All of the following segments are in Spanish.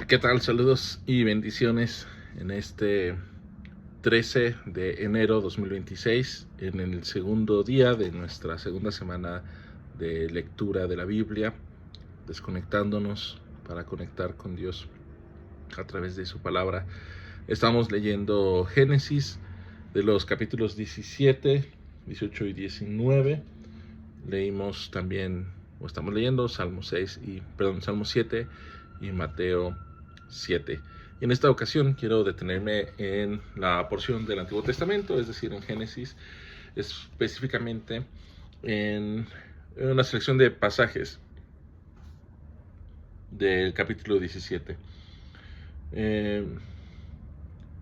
¿Qué tal? Saludos y bendiciones en este 13 de enero 2026, en el segundo día de nuestra segunda semana de lectura de la Biblia, desconectándonos para conectar con Dios a través de su palabra. Estamos leyendo Génesis de los capítulos 17, 18 y 19. Leímos también, o estamos leyendo Salmo 7 y Mateo 7. Y en esta ocasión quiero detenerme en la porción del Antiguo Testamento, es decir, en Génesis, específicamente en una selección de pasajes del capítulo 17.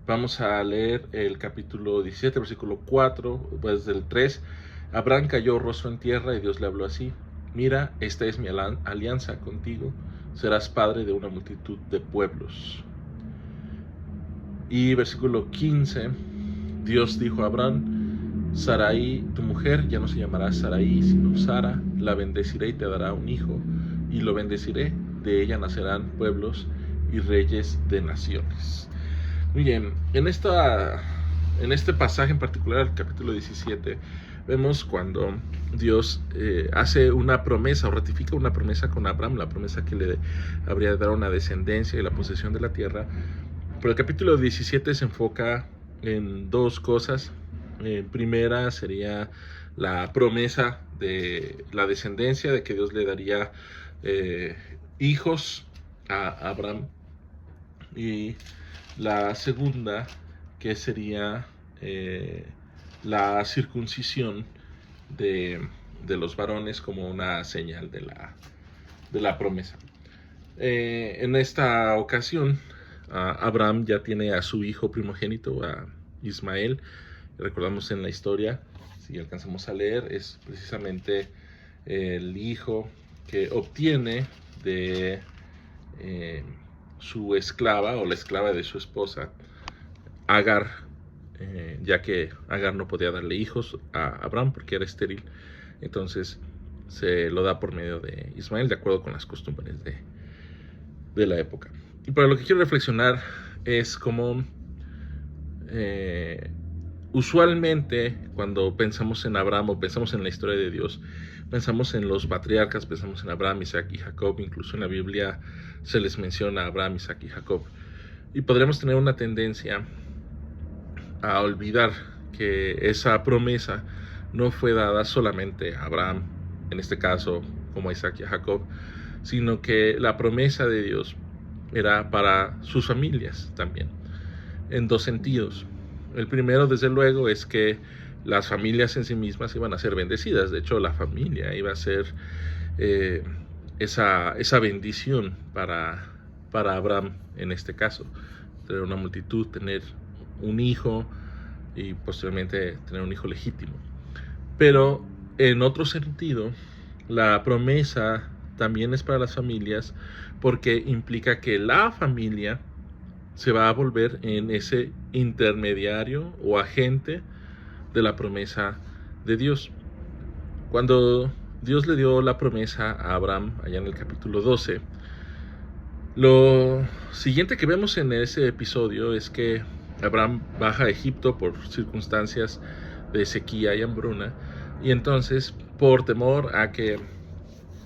Vamos a leer el capítulo 17, versículo 4, pues del 3. Abraham cayó rostro en tierra y Dios le habló así: mira, esta es mi alianza contigo, serás padre de una multitud de pueblos. Y versículo 15, Dios dijo a Abraham: Sarai, tu mujer, ya no se llamará Sarai, sino Sara, la bendeciré y te dará un hijo, y lo bendeciré, de ella nacerán pueblos y reyes de naciones. Muy bien, en este pasaje en particular, el capítulo 17, vemos cuando Dios hace una promesa o ratifica una promesa con Abraham, la promesa que le habría de dar una descendencia y la posesión de la tierra. Pero el capítulo 17 se enfoca en dos cosas. Primera sería la promesa de la descendencia, de que Dios le daría hijos a Abraham. Y la segunda, que sería la circuncisión de los varones como una señal de la promesa. En esta ocasión, Abraham ya tiene a su hijo primogénito, a Ismael. Recordamos en la historia, si alcanzamos a leer, es precisamente el hijo que obtiene de su esclava, o la esclava de su esposa, Agar, ya que Agar no podía darle hijos a Abraham porque era estéril. Entonces se lo da por medio de Ismael, de acuerdo con las costumbres de la época. Y para lo que quiero reflexionar es cómo usualmente cuando pensamos en Abraham o pensamos en la historia de Dios, pensamos en los patriarcas, pensamos en Abraham, Isaac y Jacob. Incluso en la Biblia se les menciona a Abraham, Isaac y Jacob. Y podríamos tener una tendencia a olvidar que esa promesa no fue dada solamente a Abraham, en este caso como a Isaac y a Jacob, sino que la promesa de Dios era para sus familias también, en dos sentidos. El primero, desde luego, es que las familias en sí mismas iban a ser bendecidas. De hecho, la familia iba a ser esa bendición para Abraham en este caso. Tener una multitud, tener un hijo y posteriormente tener un hijo legítimo. Pero en otro sentido, la promesa también es para las familias, porque implica que la familia se va a volver en ese intermediario o agente de la promesa de Dios. Cuando Dios le dio la promesa a Abraham, allá en el capítulo 12, lo siguiente que vemos en ese episodio es que Abraham baja a Egipto por circunstancias de sequía y hambruna, y entonces, por temor a que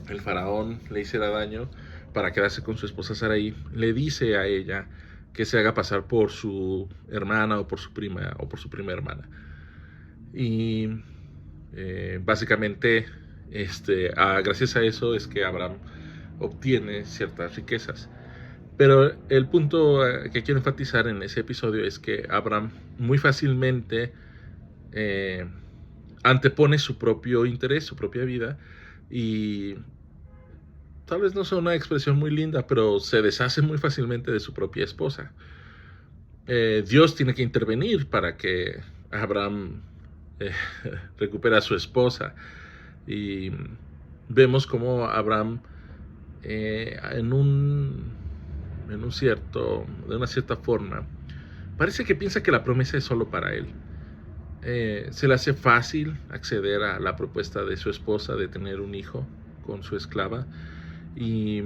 el faraón le hiciera daño, para quedarse con su esposa Sarai, le dice a ella que se haga pasar por su hermana o por su prima o por su prima hermana. Y básicamente gracias a eso es que Abraham obtiene ciertas riquezas. Pero el punto que quiero enfatizar en ese episodio es que Abraham muy fácilmente antepone su propio interés, su propia vida, y tal vez no sea una expresión muy linda, pero se deshace muy fácilmente de su propia esposa. Dios tiene que intervenir para que Abraham recupere a su esposa. Y vemos cómo Abraham de una cierta forma, parece que piensa que la promesa es solo para él. Se le hace fácil acceder a la propuesta de su esposa de tener un hijo con su esclava, y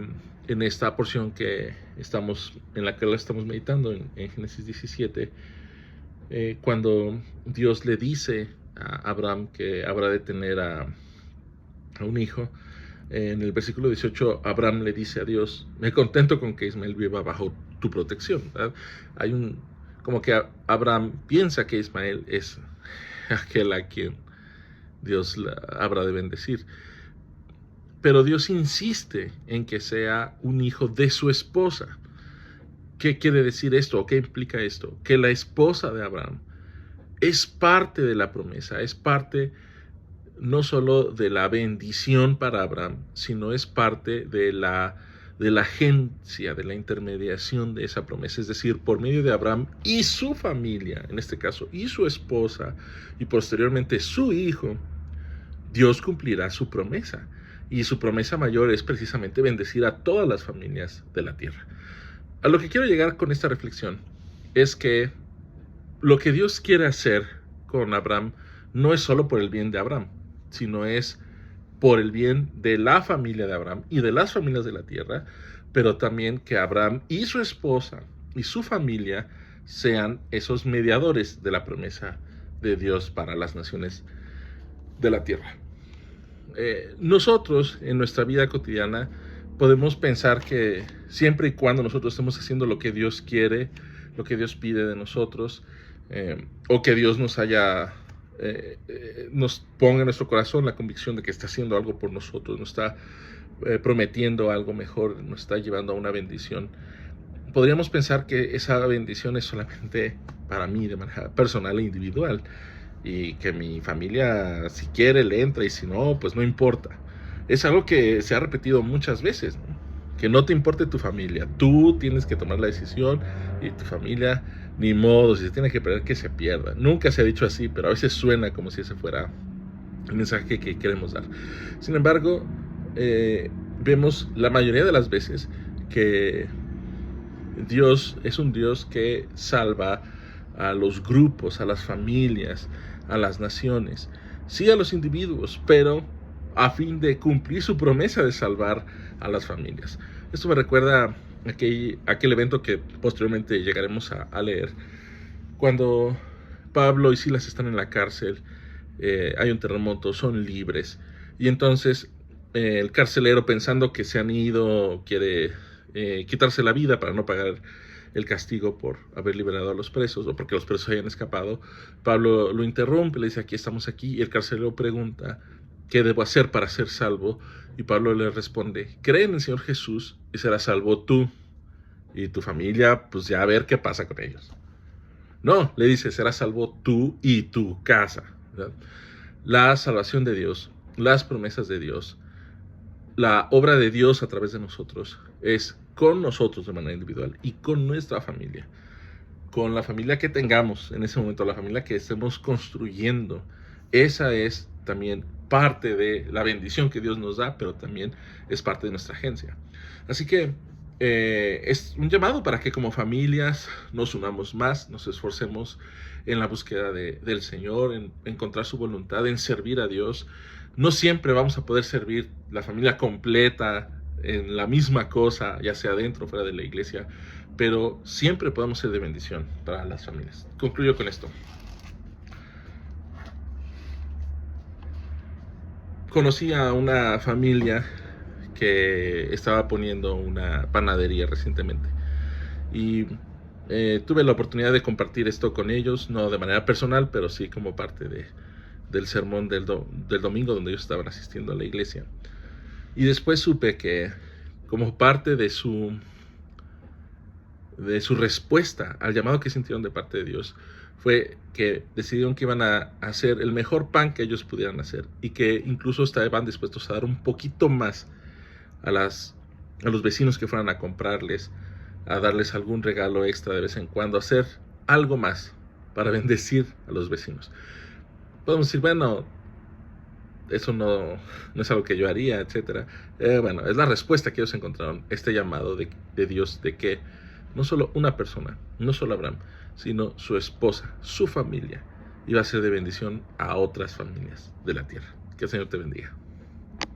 en esta porción en la que la estamos meditando en Génesis 17, cuando Dios le dice a Abraham que habrá de tener a un hijo. En el versículo 18, Abraham le dice a Dios: me contento con que Ismael viva bajo tu protección, ¿verdad? Como que Abraham piensa que Ismael es aquel a quien Dios habrá de bendecir. Pero Dios insiste en que sea un hijo de su esposa. ¿Qué quiere decir esto? ¿O qué implica esto? Que la esposa de Abraham es parte de la promesa, es parte no solo de la bendición para Abraham, sino es parte de la agencia, de la intermediación de esa promesa. Es decir, por medio de Abraham y su familia, en este caso, y su esposa, y posteriormente su hijo, Dios cumplirá su promesa. Y su promesa mayor es precisamente bendecir a todas las familias de la tierra. A lo que quiero llegar con esta reflexión es que lo que Dios quiere hacer con Abraham no es solo por el bien de Abraham, sino es por el bien de la familia de Abraham y de las familias de la tierra, pero también que Abraham y su esposa y su familia sean esos mediadores de la promesa de Dios para las naciones de la tierra. Nosotros en nuestra vida cotidiana podemos pensar que siempre y cuando nosotros estemos haciendo lo que Dios quiere, lo que Dios pide de nosotros, o que Dios nos ponga en nuestro corazón la convicción de que está haciendo algo por nosotros, nos está prometiendo algo mejor, nos está llevando a una bendición, podríamos pensar que esa bendición es solamente para mí de manera personal e individual, y que mi familia, si quiere, le entra, y si no, pues no importa. Es algo que se ha repetido muchas veces, ¿no? Que no te importe tu familia, tú tienes que tomar la decisión, y tu familia, ni modo, si se tiene que perder, que se pierda. Nunca se ha dicho así, pero a veces suena como si ese fuera el mensaje que queremos dar. Sin embargo, vemos la mayoría de las veces que Dios es un Dios que salva a los grupos, a las familias, a las naciones, sí a los individuos, pero a fin de cumplir su promesa de salvar a las familias. Esto me recuerda aquel evento que posteriormente llegaremos a leer, cuando Pablo y Silas están en la cárcel, hay un terremoto, son libres, y entonces el carcelero, pensando que se han ido, quiere quitarse la vida para no pagar el castigo por haber liberado a los presos, o porque los presos hayan escapado. Pablo lo interrumpe, le dice: estamos aquí, y el carcelero pregunta: ¿qué debo hacer para ser salvo? Y Pablo le responde: cree en el Señor Jesús y serás salvo tú y tu familia, pues ya a ver qué pasa con ellos. No, le dice: serás salvo tú y tu casa, ¿verdad? La salvación de Dios, las promesas de Dios, la obra de Dios a través de nosotros es con nosotros de manera individual y con nuestra familia, con la familia que tengamos en ese momento, la familia que estemos construyendo. Esa es también parte de la bendición que Dios nos da, pero también es parte de nuestra agencia. Así que es un llamado para que como familias nos unamos más, nos esforcemos en la búsqueda del Señor, en encontrar su voluntad, en servir a Dios. No siempre vamos a poder servir la familia completa en la misma cosa, ya sea dentro o fuera de la iglesia, pero siempre podemos ser de bendición para las familias. Concluyo con esto. Conocí a una familia que estaba poniendo una panadería recientemente, y tuve la oportunidad de compartir esto con ellos, no de manera personal, pero sí como parte del sermón del domingo, donde ellos estaban asistiendo a la iglesia. Y después supe que como parte de su respuesta al llamado que sintieron de parte de Dios, fue que decidieron que iban a hacer el mejor pan que ellos pudieran hacer, y que incluso estaban dispuestos a dar un poquito más a los vecinos que fueran a comprarles, a darles algún regalo extra de vez en cuando, hacer algo más para bendecir a los vecinos. Podemos decir: bueno, eso no es algo que yo haría, etc. Bueno, es la respuesta que ellos encontraron, este llamado de Dios, de que no solo una persona, no solo Abraham, sino su esposa, su familia, iba a ser de bendición a otras familias de la tierra. Que el Señor te bendiga.